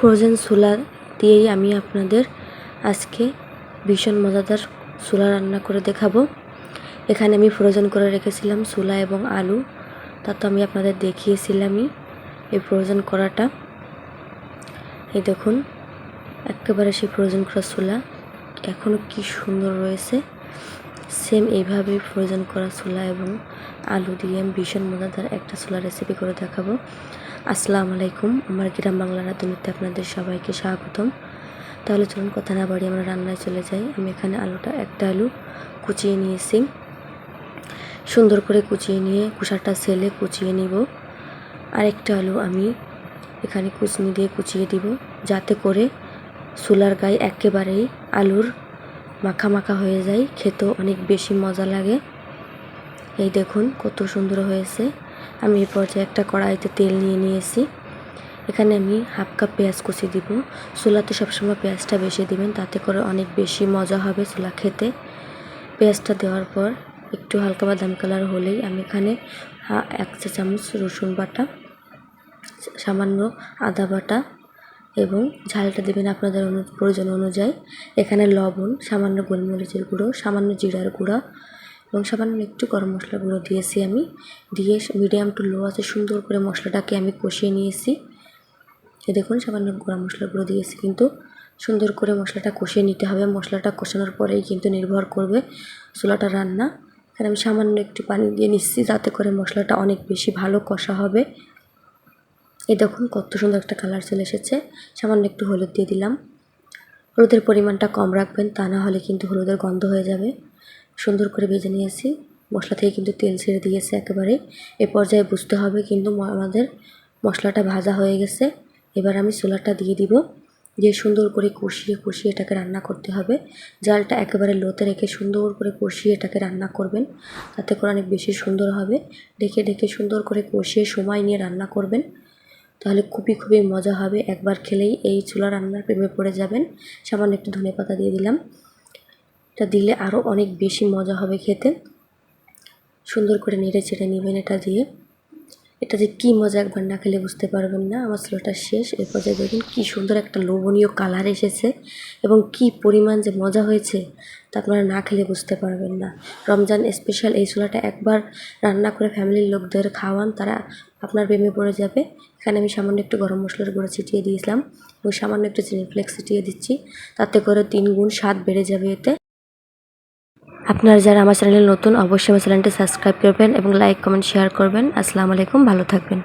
Frozen ছোলা দিয়েই আমি আপনাদের আজকে ভীষণ মজাদার ছোলা রান্না করে দেখাবো। এখানে আমি ফ্রোজেন করে রেখেছিলাম ছোলা এবং আলু, তা তো আমি আপনাদের দেখিয়েছিলামই এই ফ্রোজেন করাটা। এই দেখুন একেবারে সেই ফ্রোজেন করা ছোলা এখনও কি সুন্দর রয়েছে। সেম এইভাবেই ফ্রোজেন করা ছোলা এবং আলু দিয়ে আমি ভীষণ মজাদার একটা ছোলা রেসিপি করে দেখাবো। আসসালামু আলাইকুম, আমার গ্রাম বাংলা রাঁধুনিতে আপনাদের সবাইকে স্বাগতম। তাহলে চলুন কথা না বাড়িয়ে আমরা রান্নায় চলে যাই। আমি এখানে একটা আলু কুচিয়ে নিয়েছি, সুন্দর করে কুচিয়ে নিয়ে খোসাটা ছেলে কুচিয়ে নিব। আরেকটা আলু আমি এখানে কুচনি দিয়ে কুচিয়ে দিব, যাতে করে ছোলার গায়ে একেবারেই আলুর মাখা মাখা হয়ে যায়, খেতেও অনেক বেশি মজা লাগে। এই দেখুন কত সুন্দর হয়েছে। আমি এই পর্যায়ে একটা কড়াইতে তেল নিয়ে নিয়েছি। এখানে আমি হাফ কাপ পেঁয়াজ কুচি দিব। ছোলাতে সবসময় পেঁয়াজটা বেশি দিবেন, তাতে করে অনেক বেশি মজা হবে ছোলা খেতে। পেঁয়াজটা দেওয়ার পর একটু হালকা বাদাম কালার হলেই আমি এখানে 1 চা চামচ রসুন বাটা, সামান্য আদা বাটা এবং ঝালটা দেবেন আপনাদের প্রয়োজন অনুযায়ী। এখানে লবণ, সামান্য গোলমরিচের গুঁড়ো, সামান্য জিরার গুঁড়ো এবং সামান্য একটু গরম মশলা গুঁড়ো দিয়েছি। আমি দিয়ে মিডিয়াম টু লো আছে সুন্দর করে মশলাটাকে আমি কষিয়ে নিয়েছি। দেখুন সামান্য গরম মশলা গুঁড়ো দিয়েছি, কিন্তু সুন্দর করে মশলাটা কষিয়ে নিতে হবে। মশলাটা কষানোর পরেই কিন্তু নির্ভর করবে ছোলাটা রান্না। এখানে আমি সামান্য একটু পানি দিয়ে নিচ্ছি, যাতে করে মশলাটা অনেক বেশি ভালো কষা হবে। এই দেখুন কত সুন্দর একটা কালার চলে এসেছে। সামান্য একটু হলুদ দিয়ে দিলাম। হলুদের পরিমাণটা কম রাখবেন, তা না হলে কিন্তু হলুদের গন্ধ হয়ে যাবে। সুন্দর করে ভেজে নিয়েছি, মশলা থেকে কিন্তু তেল ছেড়ে দিয়েছে একেবারে। এ পর্যায়ে বুঝতে হবে কিন্তু আমাদের মশলাটা ভাজা হয়ে গেছে। এবার আমি ছোলাটা দিয়ে দিব, দিয়ে সুন্দর করে কষিয়ে কষিয়ে এটাকে রান্না করতে হবে। জালটা একেবারে লোতে রেখে সুন্দর করে কষিয়ে এটাকে রান্না করবেন, তাতে করে অনেক বেশি সুন্দর হবে। ঢেকে ঢেকে সুন্দর করে কষিয়ে সময় নিয়ে রান্না করবেন, তাহলে খুবই মজা হবে। একবার খেলেই এই ছোলা রান্নার প্রেমে পড়ে যাবেন। সামান্য একটু ধনেপাতা দিয়ে দিলাম, এটা দিলে আরও অনেক বেশি মজা হবে খেতে। সুন্দর করে নেড়ে চেড়ে নেবেন এটা দিয়ে। এটা যে কী মজা, একবার না খেলে বুঝতে পারবেন না। আমার ছোলাটা শেষ। এর পর্যায়ে দেখুন কী সুন্দর একটা লোভনীয় কালার এসেছে এবং কী পরিমাণ যে মজা হয়েছে তা আপনারা না খেলে বুঝতে পারবেন না। রমজান স্পেশাল এই ছোলাটা একবার রান্না করে ফ্যামিলির লোকদের খাওয়ান, তারা আপনার প্রেমে পড়ে যাবে। এখানে আমি সামান্য একটু গরম মশলার গুঁড়ো ছিটিয়ে দিয়েছিলাম এবং সামান্য একটু চিনি ফ্লেক্স ছিটিয়ে দিচ্ছি, তাতে করে 3 গুণ স্বাদ বেড়ে যাবে এতে। আপনারা যারা আমার চ্যানেলে নতুন, অবশ্যই আমার চ্যানেলটি সাবস্ক্রাইব করবেন এবং লাইক, কমেন্ট, শেয়ার করবেন। আসসালামু আলাইকুম, ভালো থাকবেন।